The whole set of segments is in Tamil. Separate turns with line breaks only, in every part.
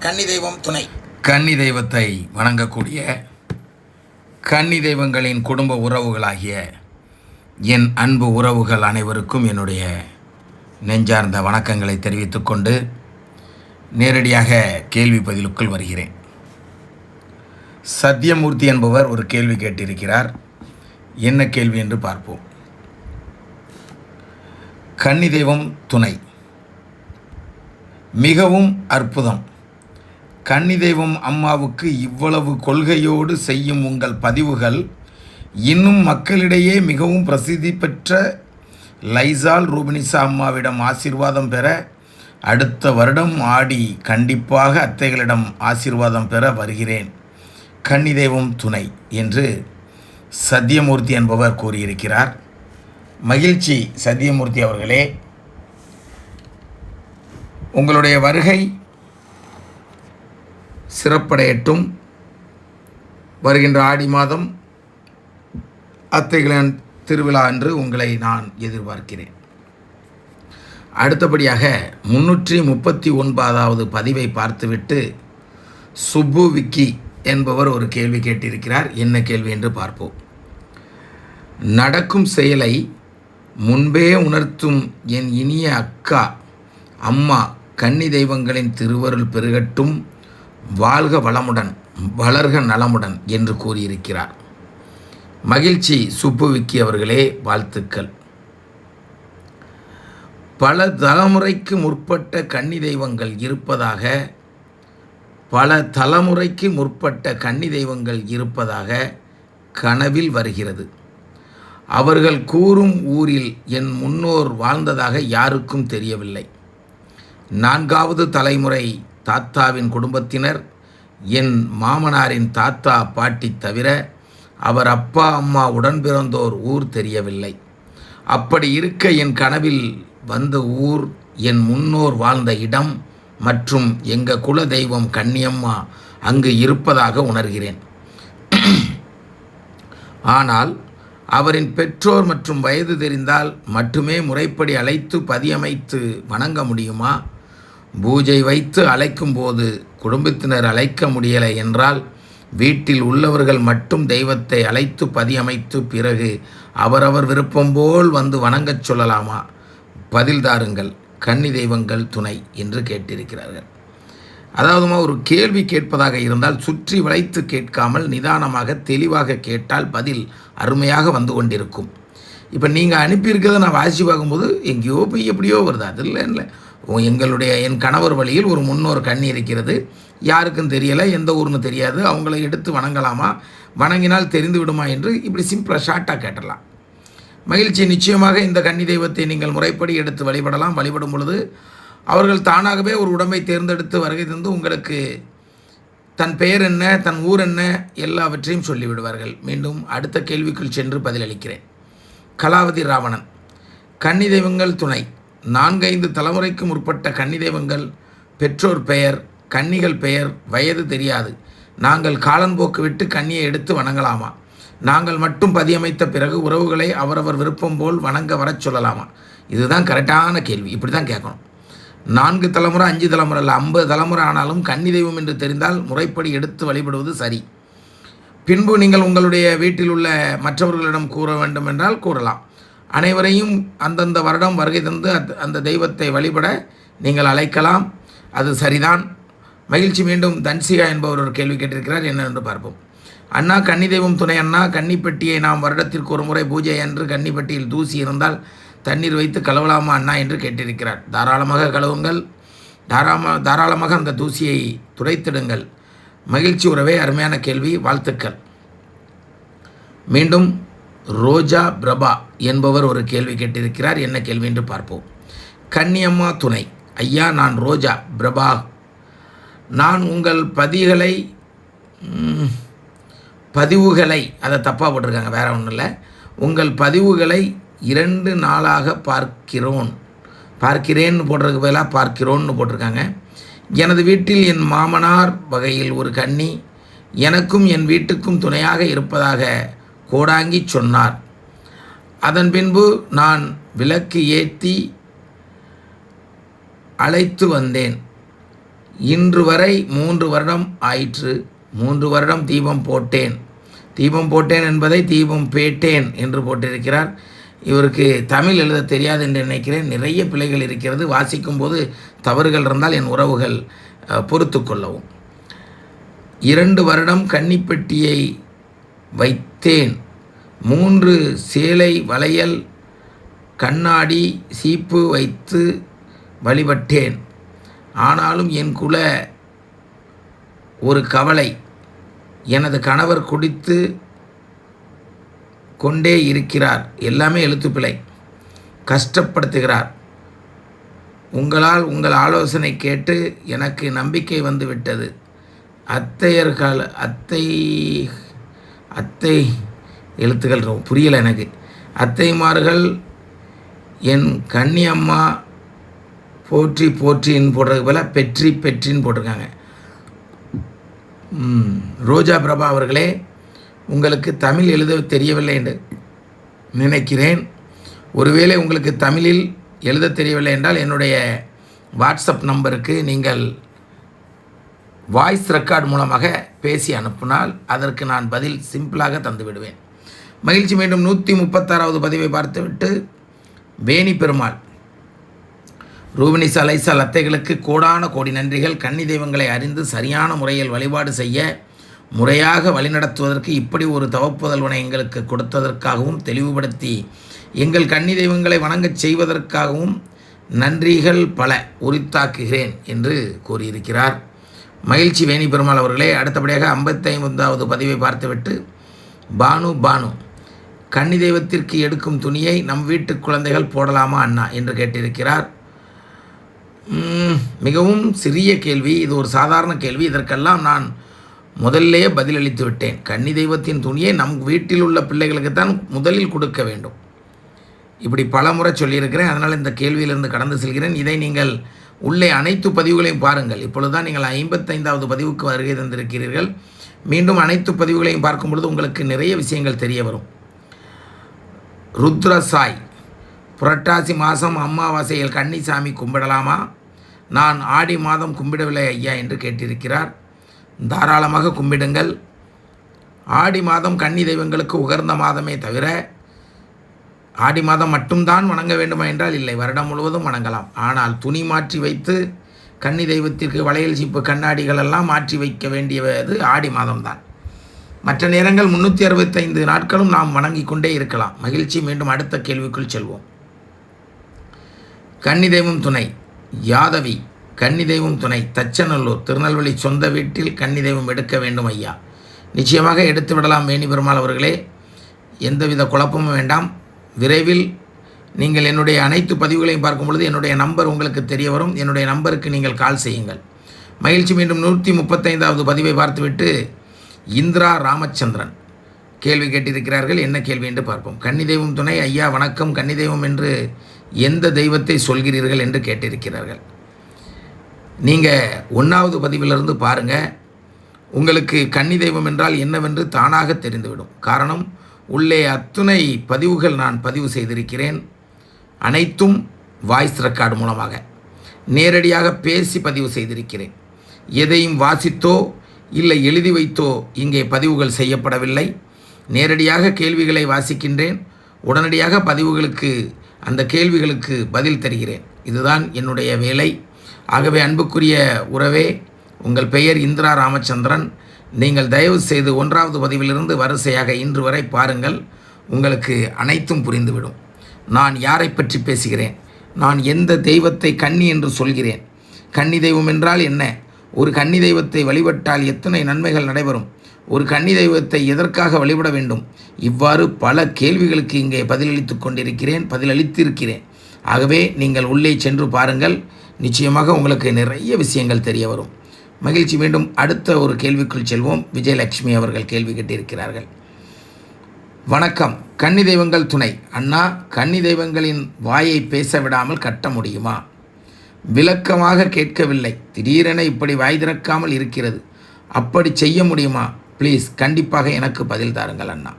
கன்னி தெய்வம் துணை.
கன்னி தெய்வத்தை வணங்கக்கூடிய கன்னி தெய்வங்களின் குடும்ப உறவுகளாகிய என் அன்பு உறவுகள் அனைவருக்கும் என்னுடைய நெஞ்சார்ந்த வணக்கங்களை தெரிவித்துக்கொண்டு நேரடியாக கேள்வி பதிலுக்குள் வருகிறேன். சத்தியமூர்த்தி என்பவர் ஒரு கேள்வி கேட்டிருக்கிறார். என்ன கேள்வி என்று பார்ப்போம். கன்னி தெய்வம் துணை மிகவும் அற்புதம். கன்னி தெய்வம் அம்மாவுக்கு இவ்வளவு கொள்கையோடு செய்யும் உங்கள் பதிவுகள் இன்னும் மக்களிடையே மிகவும் பிரசித்தி பெற்ற லைசால் ரூபினிசா அம்மாவிடம் ஆசீர்வாதம் பெற அடுத்த வருடம் ஆடி கண்டிப்பாக அத்தைகளிடம் ஆசீர்வாதம் பெற வருகிறேன். கன்னி தெய்வம் துணை என்று சத்தியமூர்த்தி என்பவர் கூறியிருக்கிறார். மகிழ்ச்சி சத்தியமூர்த்தி அவர்களே, உங்களுடைய வருகை சிறப்படையட்டும். வருகின்ற ஆடி மாதம் அத்தைகளின் திருவிழா என்று உங்களை நான் எதிர்பார்க்கிறேன். அடுத்தபடியாக 339வது பதிவை பார்த்துவிட்டு சுப்பு விக்கி என்பவர் ஒரு கேள்வி கேட்டிருக்கிறார். என்ன கேள்வி என்று பார்ப்போம். நடக்கும் செயலை முன்பே உணர்த்தும் என் இனிய அக்கா அம்மா கன்னி தெய்வங்களின் திருவருள் பெருகட்டும், வாழ்க வளமுடன், வளர்க நலமுடன் என்று கூறியிருக்கிறார். மகிழ்ச்சி சுப்பு விக்கி அவர்களே, வாழ்த்துக்கள். பல தலைமுறைக்கு முற்பட்ட கன்னி தெய்வங்கள் இருப்பதாக கனவில் வருகிறது. அவர்கள் கூறும் ஊரில் என் முன்னோர் வாழ்ந்ததாக யாருக்கும் தெரியவில்லை. 4வது தலைமுறை தாத்தாவின் குடும்பத்தினர் என் மாமனாரின் தாத்தா பாட்டி தவிர அவர் அப்பா அம்மா உடன் பிறந்தோர் ஊர் தெரியவில்லை. அப்படி இருக்க என் கனவில் வந்த ஊர், என் முன்னோர் வாழ்ந்த இடம் மற்றும் எங்கள் குல தெய்வம் கன்னியம்மா அங்கு இருப்பதாக உணர்கிறேன். ஆனால் அவரின் பெற்றோர் மற்றும் வயது தெரிந்தால் மட்டுமே முறைப்படி அழைத்து பதியமைத்து வணங்க முடியுமா? பூஜை வைத்து அழைக்கும் போது குடும்பத்தினர் அழைக்க முடியலை என்றால் வீட்டில் உள்ளவர்கள் மட்டும் தெய்வத்தை அழைத்து பதியமைத்து பிறகு அவரவர் விருப்பம் போல் வந்து வணங்கச் சொல்லலாமா? பதில் தாருங்கள், கன்னி தெய்வங்கள் துணை என்று கேட்டிருக்கிறார்கள். அதாவதுமா, ஒரு கேள்வி கேட்பதாக இருந்தால் சுற்றி வளைத்து கேட்காமல் நிதானமாக தெளிவாக கேட்டால் பதில் அருமையாக வந்து கொண்டிருக்கும். இப்போ நீங்கள் அனுப்பியிருக்கிறத நான் வாசி பார்க்கும்போது எங்கேயோ போய் எப்படியோ வருது. அது இல்லை என் கணவர் வழியில் ஒரு முன்னோர் கன்னி இருக்கிறது, யாருக்கும் தெரியலை, எந்த ஊர்னு தெரியாது, அவங்கள எடுத்து வணங்கலாமா, வணங்கினால் தெரிந்து விடுமா என்று இப்படி சிம்பிளாக ஷார்ட்டாக கேட்டலாம். மகிழ்ச்சி. நிச்சயமாக இந்த கன்னி தெய்வத்தை நீங்கள் முறைப்படி எடுத்து வழிபடலாம். வழிபடும் பொழுது அவர்கள் தானாகவே ஒரு உடம்பை தேர்ந்தெடுத்து வருகை தந்து உங்களுக்கு தன் பெயர் என்ன, தன் ஊர் என்ன, எல்லாவற்றையும் சொல்லிவிடுவார்கள். மீண்டும் அடுத்த கேள்விக்குள் சென்று பதிலளிக்கிறேன். கலாவதி ராவணன். கன்னி தெய்வங்கள் துணை 4-5 தலைமுறைக்கு முற்பட்ட கன்னி தெய்வங்கள் பெற்றோர் பெயர், கன்னிகள் பெயர், வயது தெரியாது. நாங்கள் காலன்போக்கு விட்டு கன்னியை எடுத்து வணங்கலாமா? நாங்கள் மட்டும் பதியமைத்த பிறகு உறவுகளை அவரவர் விருப்பம் போல் வணங்க வரச் சொல்லலாமா? இதுதான் கரெக்டான கேள்வி. இப்படி தான் கேட்கணும். 4 தலைமுறை 5 தலைமுறை இல்லை, 50 தலைமுறை ஆனாலும் கன்னி தெய்வம் என்று தெரிந்தால் முறைப்படி எடுத்து வழிபடுவது சரி. பின்பு நீங்கள் உங்களுடைய வீட்டில் உள்ள மற்றவர்களிடம் கூற வேண்டும் என்றால் கூறலாம். அனைவரையும் அந்தந்த வருடம் வருகை தந்து அந்த தெய்வத்தை வழிபட நீங்கள் அழைக்கலாம். அது சரிதான். மகிழ்ச்சி. மீண்டும் தன்சிகா என்பவர் ஒரு கேள்வி கேட்டிருக்கிறார். என்னவென்று பார்ப்போம். அண்ணா, கன்னி தெய்வம் துணை அண்ணா, கன்னிப்பெட்டியை நாம் வருடத்திற்கு ஒரு முறை பூஜை அன்று கன்னிப்பெட்டியில் தூசி இருந்தால் தண்ணீர் வைத்து கழுவலாமா அண்ணா என்று கேட்டிருக்கிறார். தாராளமாக கழுவுங்கள். தாராளமாக அந்த தூசியை துடைத்திடுங்கள். மகிழ்ச்சி உறவே, அருமையான கேள்வி, வாழ்த்துக்கள். மீண்டும் ரோஜா பிரபா என்பவர் ஒரு கேள்வி கேட்டிருக்கிறார். என்ன கேள்வி என்று பார்ப்போம். கன்னியம்மா துணை ஐயா, நான் ரோஜா பிரபா. நான் உங்கள் பதிவுகளை அதை தப்பாக போட்டிருக்காங்க, வேறு ஒன்றும் இல்லை. உங்கள் பதிவுகளை 2 நாளாக பார்க்கிறேன்னு போடுறதுக்கு பதிலாக பார்க்கிறோன்னு போட்டிருக்காங்க. எனது வீட்டில் என் மாமனார் வகையில் ஒரு கன்னி எனக்கும் என் வீட்டுக்கும் துணையாக இருப்பதாக கோடாங்கி சொன்னார். அதன் பின்பு நான் விளக்கு ஏற்றி அழைத்து வந்தேன். இன்று வரை 3 வருடம் ஆயிற்று. 3 வருடம் தீபம் போட்டேன். தீபம் போட்டேன் என்பதை தீபம் பேட்டேன் என்று போட்டிருக்கிறார். இவருக்கு தமிழ் எழுத தெரியாது என்று நினைக்கிறேன். நிறைய பிழைகள் இருக்கிறது. வாசிக்கும்போது தவறுகள் இருந்தால் என் உறவுகள் பொறுத்து கொள்ளவும். 2 வருடம் கன்னிப்பெட்டியை வைத்தேன். 3 சேலை வளையல் கண்ணாடி சீப்பு வைத்து வழிபட்டேன். ஆனாலும் என் குல ஒரு கவலை, எனது கணவர் குடித்து கொண்டே இருக்கிறார். எல்லாமே எழுத்துப்பிழை. கஷ்டப்படுத்துகிறார். உங்கள் ஆலோசனை கேட்டு எனக்கு நம்பிக்கை வந்து விட்டது. அத்தை எழுத்துக்கள் புரியலை எனக்கு. அத்தைமார்கள் என் கன்னி அம்மா போற்றி போற்றின்னு போடுறது போல் பெற்றின்னு போட்டிருக்காங்க. ரோஜா பிரபா அவர்களே, உங்களுக்கு தமிழ் எழுத தெரியவில்லை என்று நினைக்கிறேன். ஒருவேளை உங்களுக்கு தமிழில் எழுத தெரியவில்லை என்றால் என்னுடைய வாட்ஸ்அப் நம்பருக்கு நீங்கள் வாய்ஸ் ரெக்கார்ட் மூலமாக பேசி அனுப்பினால் அதற்கு நான் பதில் சிம்பிளாக தந்து விடுவேன். மகிழ்ச்சி. மீண்டும் 136வது பதிவை பார்த்துவிட்டு வேணி பெருமாள், ரூபினிஸ் அலைசால் அத்தைகளுக்கு கோடான கோடி நன்றிகள். கன்னி தெய்வங்களை அறிந்து சரியான முறையில் வழிபாடு செய்ய முறையாக வழிநடத்துவதற்கு இப்படி ஒரு தவப்புதல்வனை எங்களுக்கு கொடுத்ததற்காகவும் தெளிவுபடுத்தி எங்கள் கன்னி தெய்வங்களை வணங்கச் செய்வதற்காகவும் நன்றிகள் பல உரித்தாக்குகிறேன் என்று கூறியிருக்கிறார். மகிழ்ச்சி வேணி பெருமாள் அவர்களே. அடுத்தபடியாக 55வது பதிவை பார்த்துவிட்டு பானு, கன்னி தெய்வத்திற்கு எடுக்கும் துணியை நம் வீட்டு குழந்தைகள் போடலாமா அண்ணா என்று கேட்டிருக்கிறார். மிகவும் சிறிய கேள்வி. இது ஒரு சாதாரண கேள்வி. இதற்கெல்லாம் நான் முதல்லையே பதிலளித்து விட்டேன். கன்னி தெய்வத்தின் துணியை நம் வீட்டில் உள்ள பிள்ளைகளுக்கு தான் முதலில் கொடுக்க வேண்டும். இப்படி பல முறை சொல்லியிருக்கிறேன். அதனால் இந்த கேள்வியிலிருந்து கடந்து செல்கிறேன். இதை நீங்கள் உள்ளே அனைத்து பதிவுகளையும் பாருங்கள். இப்பொழுதுதான் நீங்கள் 55வது பதிவுக்கு வருகை தந்திருக்கிறீர்கள். மீண்டும் அனைத்து பதிவுகளையும் பார்க்கும் பொழுது உங்களுக்கு நிறைய விஷயங்கள் தெரிய வரும். ருத்ரசாய், புரட்டாசி மாதம் அமாவாசையில் கன்னிசாமி கும்பிடலாமா? நான் ஆடி மாதம் கும்பிடவில்லை ஐயா என்று கேட்டிருக்கிறார். தாராளமாக கும்பிடுங்கள். ஆடி மாதம் கன்னி தெய்வங்களுக்கு உகர்ந்த மாதமே தவிர ஆடி மாதம் மட்டும்தான் வணங்க வேண்டுமா என்றால் இல்லை, வருடம் முழுவதும் வணங்கலாம். ஆனால் துணி மாற்றி வைத்து கன்னி தெய்வத்திற்கு வளையல் சீப்பு கண்ணாடிகள் எல்லாம் மாற்றி வைக்க வேண்டியது ஆடி மாதம்தான். மற்ற நேரங்கள் 365 நாட்களும் நாம் வணங்கி கொண்டே இருக்கலாம். மகிழ்ச்சி. மீண்டும் அடுத்த கேள்விக்குள் செல்வோம். கன்னி தெய்வம் துணை யாதவி, கன்னி தெய்வம் துணை தச்சநல்லூர், திருநெல்வேலி சொந்த வீட்டில் கன்னி தெய்வம் எடுக்க வேண்டும் ஐயா. நிச்சயமாக எடுத்து விடலாம் வேணி பெருமாள் அவர்களே. எந்தவித குழப்பமும் வேண்டாம். விரைவில் நீங்கள் என்னுடைய அனைத்து பதிவுகளையும் பார்க்கும் பொழுது என்னுடைய நம்பர் உங்களுக்கு தெரிய வரும். என்னுடைய நம்பருக்கு நீங்கள் கால் செய்யுங்கள். மகிழ்ச்சி. மீண்டும் 135வது பதிவை பார்த்துவிட்டு இந்திரா ராமச்சந்திரன் கேள்வி கேட்டிருக்கிறார்கள். என்ன கேள்வி என்று பார்ப்போம். கன்னி தெய்வம் துணை ஐயா வணக்கம். கன்னி தெய்வம் என்று எந்த தெய்வத்தை சொல்கிறீர்கள் என்று கேட்டிருக்கிறார்கள். நீங்கள் 1வது பதிவிலிருந்து பாருங்கள். உங்களுக்கு கன்னி தெய்வம் என்றால் என்னவென்று தானாக தெரிந்துவிடும். காரணம், உள்ளே அத்துணை பதிவுகள் நான் பதிவு செய்திருக்கிறேன். அனைத்தும் வாய்ஸ் ரெக்கார்டு மூலமாக நேரடியாக பேசி பதிவு செய்திருக்கிறேன். எதையும் வாசித்தோ இல்லை எழுதி வைத்தோ இங்கே பதிவுகள் செய்யப்படவில்லை. நேரடியாக கேள்விகளை வாசிக்கின்றேன். உடனடியாக பதிவுகளுக்கு அந்த கேள்விகளுக்கு பதில் தருகிறேன். இதுதான் என்னுடைய வேலை. ஆகவே அன்புக்குரிய உறவே, உங்கள் பெயர் இந்திரா ராமச்சந்திரன். நீங்கள் தயவு செய்து 1வது பதிவிலிருந்து வரிசையாக இன்று வரை பாருங்கள். உங்களுக்கு அனைத்தும் புரிந்துவிடும். நான் யாரை பற்றி பேசுகிறேன், நான் எந்த தெய்வத்தை கன்னி என்று சொல்கிறேன், கன்னி தெய்வம் என்றால் என்ன, ஒரு கன்னி தெய்வத்தை வழிபட்டால் எத்தனை நன்மைகள் நடைபெறும், ஒரு கன்னி தெய்வத்தை எதற்காக வழிபட வேண்டும், இவ்வாறு பல கேள்விகளுக்கு இங்கே பதிலளித்திருக்கிறேன். ஆகவே நீங்கள் உள்ளே சென்று பாருங்கள். நிச்சயமாக உங்களுக்கு நிறைய விஷயங்கள் தெரிய வரும். மகிழ்ச்சி. மீண்டும் அடுத்த ஒரு கேள்விக்குள் செல்வோம். விஜயலட்சுமி அவர்கள் கேள்வி கேட்டிருக்கிறார்கள். வணக்கம். கன்னி தெய்வங்கள் துணை அண்ணா, கன்னி தெய்வங்களின் வாயை பேச விடாமல் கட்ட முடியுமா? விளக்கமாக கேட்கவில்லை, திடீரென இப்படி வாய் திறக்காமல் இருக்கிறது, அப்படி செய்ய முடியுமா? ப்ளீஸ் கண்டிப்பாக எனக்கு பதில் தாருங்கள் அண்ணா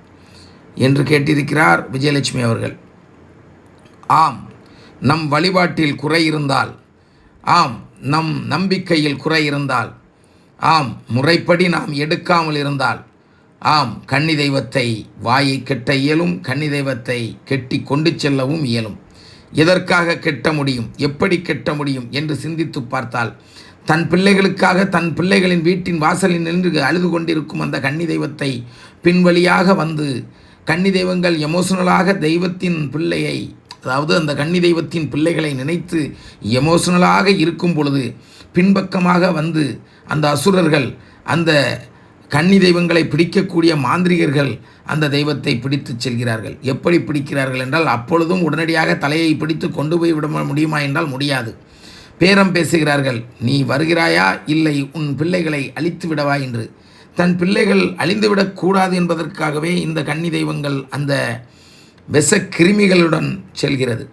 என்று கேட்டிருக்கிறார் விஜயலட்சுமி அவர்கள். ஆம், நம் வழிபாட்டில் குறை இருந்தால், ஆம் நம் நம்பிக்கையில் குறை இருந்தால், ஆம் முறைப்படி நாம் எடுக்காமல் இருந்தால், ஆம் கன்னி தெய்வத்தை வாயை கெட்ட இயலும், கன்னி தெய்வத்தை கெட்டி கொண்டு செல்லவும் இயலும். எதற்காக கெட்ட முடியும், எப்படி கெட்ட முடியும் என்று சிந்தித்து பார்த்தால், தன் பிள்ளைகளுக்காக தன் பிள்ளைகளின் வீட்டின் வாசலில் நின்று அழுது கொண்டிருக்கும் அந்த கன்னி தெய்வத்தை பின்வழியாக வந்து, கன்னி தெய்வங்கள் எமோஷனலாக தெய்வத்தின் பிள்ளையை, அதாவது அந்த கன்னி தெய்வத்தின் பிள்ளைகளை நினைத்து எமோஷனலாக இருக்கும் பொழுது பின்பக்கமாக வந்து அந்த அசுரர்கள், அந்த கன்னி தெய்வங்களை பிடிக்கக்கூடிய மாந்திரிகர்கள் அந்த தெய்வத்தை பிடித்து செல்கிறார்கள். எப்படி பிடிக்கிறார்கள் என்றால், அப்பொழுதும் உடனடியாக தலையை பிடித்து கொண்டு போய் விட முடியுமா என்றால் முடியாது. பேரம் பேசுகிறார்கள், நீ வருகிறாயா இல்லை உன் பிள்ளைகளை அழித்து விடவா என்று. தன் பிள்ளைகள் அழிந்துவிடக்கூடாது என்பதற்காகவே இந்த கன்னி தெய்வங்கள் அந்த விஷ கிருமிகளுடன் செல்கிறது.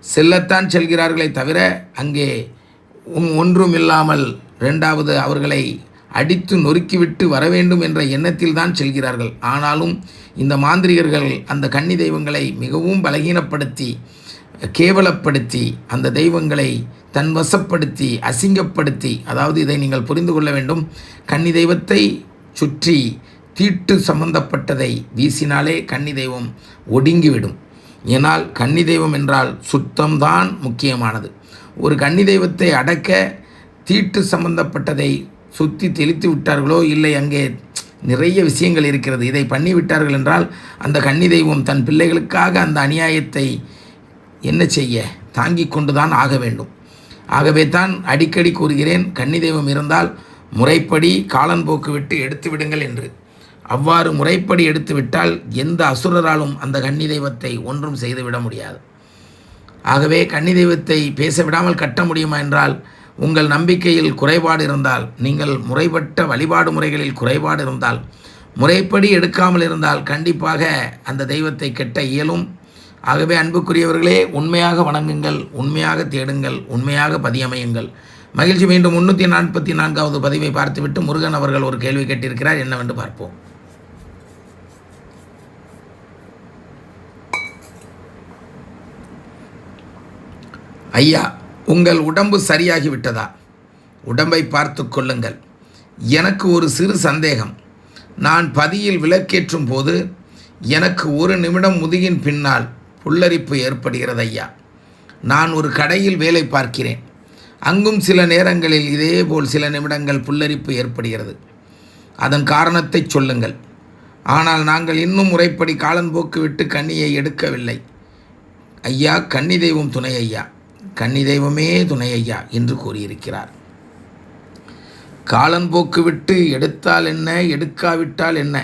செல்லத்தான் செல்கிறார்களே தவிர அங்கே ஒன்றும் இல்லாமல் இரண்டாவது அவர்களை அடித்து நொறுக்கிவிட்டு வர வேண்டும் என்ற எண்ணத்தில் தான் செல்கிறார்கள். ஆனாலும் இந்த மாந்திரிகர்கள் அந்த கன்னி தெய்வங்களை மிகவும் பலகீனப்படுத்தி, கேவலப்படுத்தி, அந்த தெய்வங்களை தன் வசப்படுத்தி, அசிங்கப்படுத்தி, அதாவது இதை நீங்கள் புரிந்து கொள்ள வேண்டும், கன்னி தெய்வத்தை சுற்றி தீட்டு சம்பந்தப்பட்டதை வீசினாலே கன்னி தெய்வம் ஒடுங்கிவிடும். ஏனால் கன்னி தெய்வம் என்றால் சுத்தம்தான் முக்கியமானது. ஒரு கன்னி தெய்வத்தை அடக்க தீட்டு சம்பந்தப்பட்டதை சுற்றி தெளித்து விட்டார்களோ, இல்லை அங்கே நிறைய விஷயங்கள் இருக்கிறது, இதை பண்ணிவிட்டார்கள் என்றால் அந்த கன்னி தெய்வம் தன் பிள்ளைகளுக்காக அந்த அநியாயத்தை என்ன செய்ய தாங்கி கொண்டு தான் ஆக வேண்டும். ஆகவே தான் அடிக்கடி கூறுகிறேன், கன்னி தெய்வம் இருந்தால் முறைப்படி காலன்போக்கு விட்டு எடுத்து விடுங்கள் என்று. அவ்வாறு முறைப்படி எடுத்துவிட்டால் எந்த அசுரராலும் அந்த கன்னி தெய்வத்தை ஒன்றும் செய்துவிட முடியாது. ஆகவே கன்னி தெய்வத்தை பேச விடாமல் கட்ட முடியுமா என்றால், உங்கள் நம்பிக்கையில் குறைபாடு இருந்தால், நீங்கள் முறைப்பட்ட வழிபாடு முறைகளில் குறைபாடு இருந்தால், முறைப்படி எடுக்காமல் இருந்தால் கண்டிப்பாக அந்த தெய்வத்தை கெட்ட இயலும். ஆகவே அன்புக்குரியவர்களே, உண்மையாக வணங்குங்கள், உண்மையாக தேடுங்கள், உண்மையாக பதியமையுங்கள். மகிழ்ச்சி. மீண்டும் 344வது பதிவை பார்த்துவிட்டு முருகன் அவர்கள் ஒரு கேள்வி கேட்டிருக்கிறார், என்னவென்று பார்ப்போம். ஐயா, உங்கள் உடம்பு சரியாகிவிட்டதா? உடம்பை பார்த்து கொள்ளுங்கள். எனக்கு ஒரு சிறு சந்தேகம். நான் பதியில் விளக்கேற்றும் போது எனக்கு ஒரு நிமிடம் முதுகின் பின்னால் புல்லரிப்பு ஏற்படுகிறது ஐயா. நான் ஒரு கடையில் வேலை பார்க்கிறேன். அங்கும் சில நேரங்களில் இதேபோல் சில நிமிடங்கள் புல்லரிப்பு ஏற்படுகிறது. அதன் காரணத்தை சொல்லுங்கள். ஆனால் நாங்கள் இன்னும் முறைப்படி காலன்போக்கு விட்டு கன்னியை எடுக்கவில்லை ஐயா. கன்னி தெய்வம் துணை ஐயா, கன்னி தெய்வமே துணை ஐயா என்று கூறியிருக்கிறார். காலன்போக்கு விட்டு எடுத்தால் என்ன, எடுக்காவிட்டால் என்ன?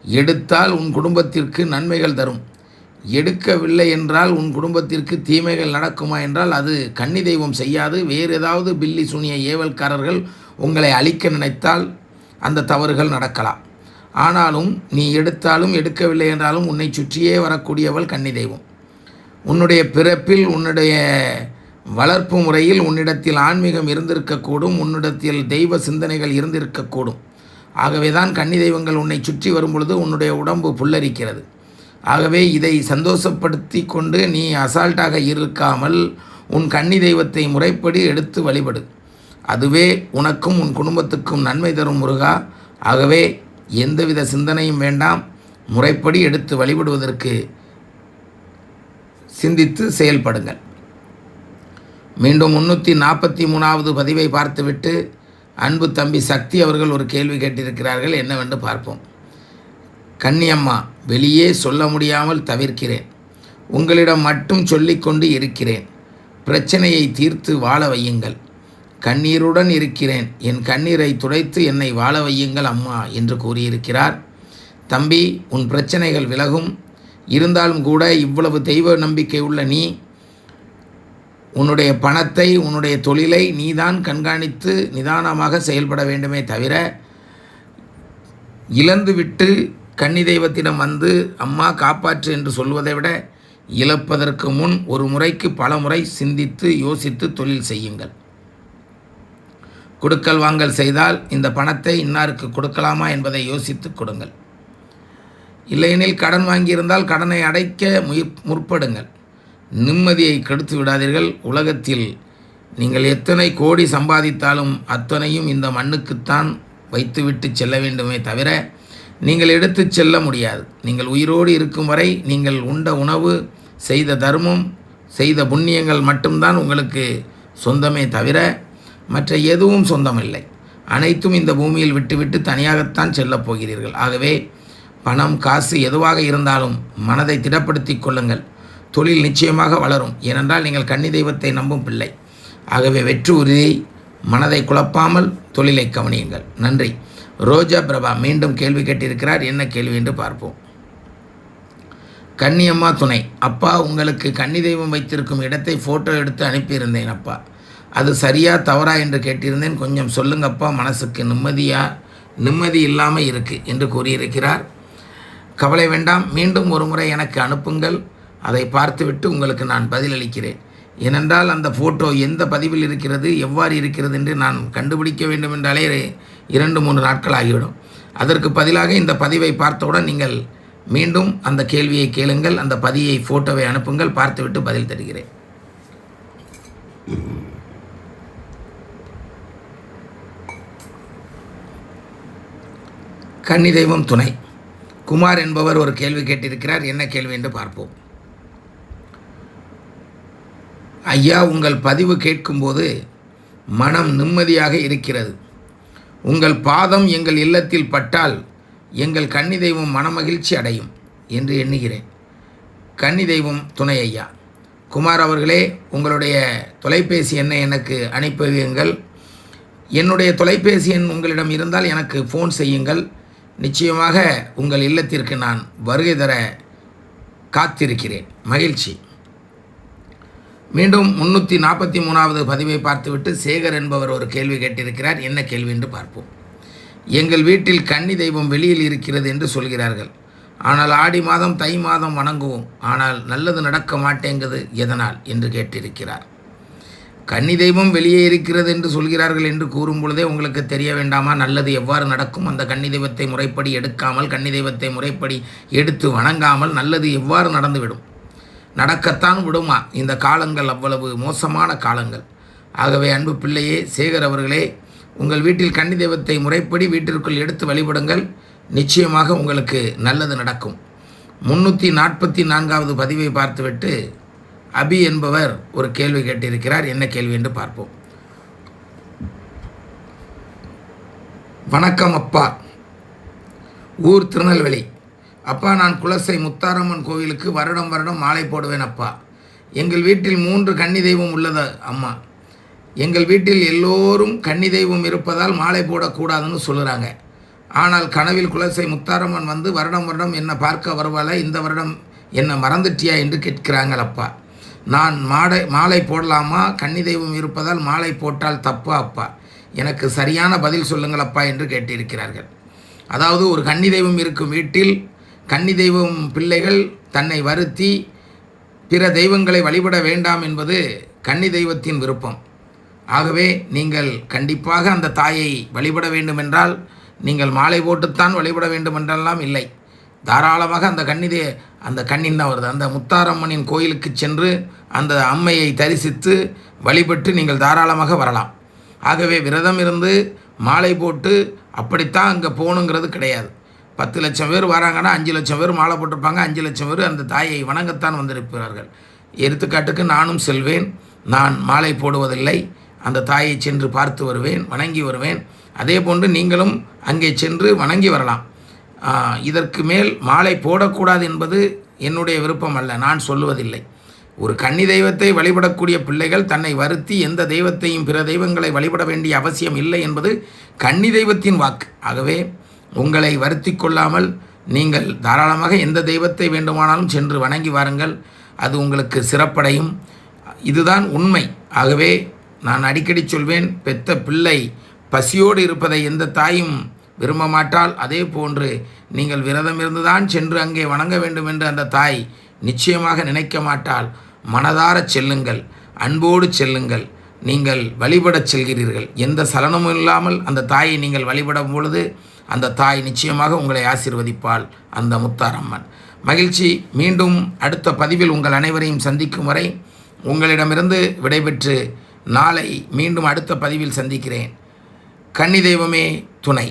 எடுத்தால் உன் குடும்பத்திற்கு நன்மைகள் தரும். எடுக்கவில்லை என்றால் உன் குடும்பத்திற்கு தீமைகள் நடக்குமா என்றால் அது கன்னி தெய்வம் செய்யாது. வேறு ஏதாவது பில்லி சூனிய ஏவல்காரர்கள் உங்களை அழிக்க நினைத்தால் அந்த தவறுகள் நடக்கலாம். ஆனாலும் நீ எடுத்தாலும் எடுக்கவில்லை என்றாலும் உன்னை சுற்றியே வரக்கூடியவள் கன்னி தெய்வம். உன்னுடைய பிறப்பில், உன்னுடைய வளர்ப்பு முறையில் உன்னிடத்தில் ஆன்மீகம் இருந்திருக்கக்கூடும், உன்னிடத்தில் தெய்வ சிந்தனைகள் இருந்திருக்கக்கூடும். ஆகவே தான் கன்னி தெய்வங்கள் உன்னை சுற்றி வரும் பொழுது உன்னுடைய உடம்பு புல்லரிக்கிறது. ஆகவே இதை சந்தோஷப்படுத்தி கொண்டு நீ அசால்ட்டாக இருக்காமல் உன் கன்னி தெய்வத்தை முறைப்படி எடுத்து வழிபடு. அதுவே உனக்கும் உன் குடும்பத்துக்கும் நன்மை தரும் முருகா. ஆகவே எந்தவித சிந்தனையும் வேண்டாம், முறைப்படி எடுத்து வழிபடுவதற்கு சிந்தித்து செயல்படுங்கள். மீண்டும் 343வது பதிவை பார்த்துவிட்டு அன்பு தம்பி சக்தி அவர்கள் ஒரு கேள்வி கேட்டிருக்கிறார்கள், என்னவென்று பார்ப்போம். கன்னியம்மா, வெளியே சொல்ல முடியாமல் தவிர்க்கிறேன். உங்களிடம் மட்டும் சொல்லிக்கொண்டு இருக்கிறேன். பிரச்சனையை தீர்த்து வாழ வையுங்கள். கண்ணீருடன் இருக்கிறேன். என் கண்ணீரை துடைத்து என்னை வாழ வையுங்கள் அம்மா என்று கூறியிருக்கிறார். தம்பி, உன் பிரச்சனைகள் விலகும். இருந்தாலும் கூட இவ்வளவு தெய்வ நம்பிக்கை உள்ள நீ உன்னுடைய பணத்தை, உன்னுடைய தொழிலை நீதான் கண்காணித்து நிதானமாக செயல்பட வேண்டுமே தவிர, இழந்துவிட்டு கன்னி தெய்வத்திடம் வந்து அம்மா காப்பாற்று என்று சொல்வதை விட, இழப்பதற்கு முன் ஒரு முறைக்கு பல முறை சிந்தித்து யோசித்து தொழில் செய்யுங்கள். கொடுக்கல் வாங்கல் செய்தால் இந்த பணத்தை இன்னாருக்கு கொடுக்கலாமா என்பதை யோசித்து கொடுங்கள். இல்லையெனில் கடன் வாங்கியிருந்தால் கடனை அடைக்க முற்படுங்கள். நிம்மதியை கெடுத்து விடாதீர்கள். உலகத்தில் நீங்கள் எத்தனை கோடி சம்பாதித்தாலும் அத்தனையும் இந்த மண்ணுக்குத்தான் வைத்துவிட்டு செல்ல வேண்டுமே தவிர நீங்கள் எடுத்து செல்ல முடியாது. நீங்கள் உயிரோடு இருக்கும் வரை நீங்கள் உண்ட உணவு, செய்த தர்மம், செய்த புண்ணியங்கள் மட்டும்தான் உங்களுக்கு சொந்தமே தவிர மற்ற எதுவும் சொந்தமில்லை. அனைத்தும் இந்த பூமியில் விட்டுவிட்டு தனியாகத்தான் செல்லப் போகிறீர்கள். ஆகவே பணம், காசு எதுவாக இருந்தாலும் மனதை திடப்படுத்தி கொள்ளுங்கள். தொழில் நிச்சயமாக வளரும். ஏனென்றால் நீங்கள் கன்னி தெய்வத்தை நம்பும் பிள்ளை. ஆகவே வெற்றி உறுதியை மனதை குழப்பாமல் தொழிலை கவனியுங்கள். நன்றி. ரோஜா பிரபா மீண்டும் கேள்வி கேட்டிருக்கிறார். என்ன கேள்வி என்று பார்ப்போம். கன்னியம்மா துணை. அப்பா, உங்களுக்கு கன்னி தெய்வம் வைத்திருக்கும் இடத்தை ஃபோட்டோ எடுத்து அனுப்பியிருந்தேன் அப்பா. அது சரியா தவறா என்று கேட்டிருந்தேன். கொஞ்சம் சொல்லுங்கப்பா, மனசுக்கு நிம்மதி இல்லாமல் இருக்குது என்று கூறியிருக்கிறார். கவலை வேண்டாம், மீண்டும் ஒரு முறை எனக்கு அனுப்புங்கள். அதை பார்த்துவிட்டு உங்களுக்கு நான் பதிலளிக்கிறேன். ஏனென்றால் அந்த ஃபோட்டோ எந்த பதிவில் இருக்கிறது, எவ்வாறு இருக்கிறது என்று நான் கண்டுபிடிக்க வேண்டும் என்றாலே 2-3 நாட்கள் ஆகிவிடும். அதற்கு பதிலாக இந்த பதிவை பார்த்தவுடன் நீங்கள் மீண்டும் அந்த கேள்வியை கேளுங்கள். அந்த ஃபோட்டோவை அனுப்புங்கள், பார்த்துவிட்டு பதில் தருகிறேன். கன்னி தெய்வம் துணை. குமார் என்பவர் ஒரு கேள்வி கேட்டிருக்கிறார். என்ன கேள்வி என்று பார்ப்போம். ஐயா, உங்கள் பதிவு கேட்கும்போது மனம் நிம்மதியாக இருக்கிறது. உங்கள் பாதம் எங்கள் இல்லத்தில் பட்டால் எங்கள் கன்னி தெய்வம் மனமகிழ்ச்சி அடையும் என்று எண்ணுகிறேன். கன்னி தெய்வம் துணை ஐயா. குமார் அவர்களே, உங்களுடைய தொலைபேசி எண்ணை எனக்கு அனுப்பி வையுங்கள். என்னுடைய தொலைபேசி எண் உங்களிடம் இருந்தால் எனக்கு ஃபோன் செய்யுங்கள். நிச்சயமாக உங்கள் இல்லத்திற்கு நான் வருகை தர காத்திருக்கிறேன். மகிழ்ச்சி. மீண்டும் 343வது பதிவை பார்த்துவிட்டு சேகர் என்பவர் ஒரு கேள்வி கேட்டிருக்கிறார். என்ன கேள்வி என்று பார்ப்போம். எங்கள் வீட்டில் கன்னி தெய்வம் வெளியில் இருக்கிறது என்று சொல்கிறார்கள். ஆனால் ஆடி மாதம், தை மாதம் வணங்குவோம். ஆனால் நல்லது நடக்க மாட்டேங்குது, எதனால் என்று கேட்டிருக்கிறார். கன்னி தெய்வம் வெளியே இருக்கிறது என்று சொல்கிறார்கள் என்று கூறும் பொழுதே உங்களுக்கு தெரிய வேண்டாமா நல்லது எவ்வாறு நடக்கும்? அந்த கன்னி தெய்வத்தை முறைப்படி எடுக்காமல், கன்னி தெய்வத்தை முறைப்படி எடுத்து வணங்காமல் நல்லது எவ்வாறு நடந்துவிடும்? நடக்கத்தான் விடுமா? இந்த காலங்கள் அவ்வளவு மோசமான காலங்கள். ஆகவே அன்பு பிள்ளையே, சேகர் அவர்களே, உங்கள் வீட்டில் கன்னி தெய்வத்தை முறைப்படி வீட்டிற்குள் எடுத்து வழிபடுங்கள். நிச்சயமாக உங்களுக்கு நல்லது நடக்கும். 344வது பதிவை பார்த்துவிட்டு அபி என்பவர் ஒரு கேள்வி கேட்டிருக்கிறார். என்ன கேள்வி என்று பார்ப்போம். வணக்கம் அப்பா, ஊர் திருநெல்வேலி. அப்பா, நான் குலசை முத்தாரம்மன் கோவிலுக்கு வருடம் வருடம் மாலை போடுவேன் அப்பா. எங்கள் வீட்டில் 3 கன்னி தெய்வம் உள்ளது அம்மா. எங்கள் வீட்டில் எல்லோரும் கன்னி தெய்வம் இருப்பதால் மாலை போடக்கூடாதுன்னு சொல்லுறாங்க. ஆனால் கனவில் குலசை முத்தாரம்மன் வந்து வருடம் வருடம் என்னை பார்க்க வருவாள, இந்த வருடம் என்னை மறந்துட்டியா என்று கேட்கிறாங்கள் அப்பா. நான் மாலை போடலாமா? கன்னி தெய்வம் இருப்பதால் மாலை போட்டால் தப்பா அப்பா? எனக்கு சரியான பதில் சொல்லுங்கள் அப்பா என்று கேட்டிருக்கிறார்கள். அதாவது ஒரு கன்னி தெய்வம் இருக்கும் வீட்டில் கன்னி தெய்வம் பிள்ளைகள் தன்னை வருத்தி பிற தெய்வங்களை வழிபட வேண்டாம் என்பது கன்னி தெய்வத்தின் விருப்பம். ஆகவே நீங்கள் கண்டிப்பாக அந்த தாயை வழிபட வேண்டுமென்றால் நீங்கள் மாலை போட்டுத்தான் வழிபட வேண்டுமென்றெல்லாம் இல்லை. தாராளமாக அந்த கண்ணின் தான் வருது, அந்த முத்தாரம்மனின் கோயிலுக்கு சென்று அந்த அம்மையை தரிசித்து வழிபட்டு நீங்கள் தாராளமாக வரலாம். ஆகவே விரதம் இருந்து மாலை போட்டு அப்படித்தான் அங்கே போகணுங்கிறது கிடையாது. 10 லட்சம் பேர் வராங்கன்னா 5 லட்சம் பேர் மாலை போட்டிருப்பாங்க. 5 லட்சம் பேர் அந்த தாயை வணங்கத்தான் வந்திருக்கிறார்கள். எடுத்துக்காட்டுக்கு நானும் செல்வேன். நான் மாலை போடுவதில்லை. அந்த தாயை சென்று பார்த்து வருவேன், வணங்கி வருவேன். அதே போன்று நீங்களும் அங்கே சென்று வணங்கி வரலாம். இதற்கு மேல் மாலை போடக்கூடாது என்பது என்னுடைய விருப்பம் அல்ல, நான் சொல்லுவதில்லை. ஒரு கன்னி தெய்வத்தை வழிபடக்கூடிய பிள்ளைகள் தன்னை வருத்தி எந்த தெய்வத்தையும் பிற தெய்வங்களை வழிபட வேண்டிய அவசியம் இல்லை என்பது கன்னி தெய்வத்தின் வாக்கு. ஆகவே உங்களை வருத்தி கொள்ளாமல் நீங்கள் தாராளமாக எந்த தெய்வத்தை வேண்டுமானாலும் சென்று வணங்கி வாருங்கள். அது உங்களுக்கு சிறப்படையும். இதுதான் உண்மை. ஆகவே நான் அடிக்கடி சொல்வேன், பெத்த பிள்ளை பசியோடு இருப்பதை எந்த தாயும் விரும்ப மாட்டால். அதே போன்று நீங்கள் விரதம் இருந்துதான் சென்று அங்கே வணங்க வேண்டும் என்று அந்த தாய் நிச்சயமாக நினைக்க மாட்டாள். மனதார செல்லுங்கள், அன்போடு செல்லுங்கள். நீங்கள் வழிபடச் செல்கிறீர்கள். எந்த சலனமும் இல்லாமல் அந்த தாயை நீங்கள் வழிபடும் பொழுது அந்த தாய் நிச்சயமாக உங்களை ஆசீர்வதிப்பாள், அந்த முத்தாரம்மன். மகிழ்ச்சி. மீண்டும் அடுத்த பதிவில் உங்கள் அனைவரையும் சந்திக்கும் வரை உங்களிடமிருந்து விடைபெற்று நாளை மீண்டும் அடுத்த பதிவில் சந்திக்கிறேன். கன்னி தெய்வமே துணை.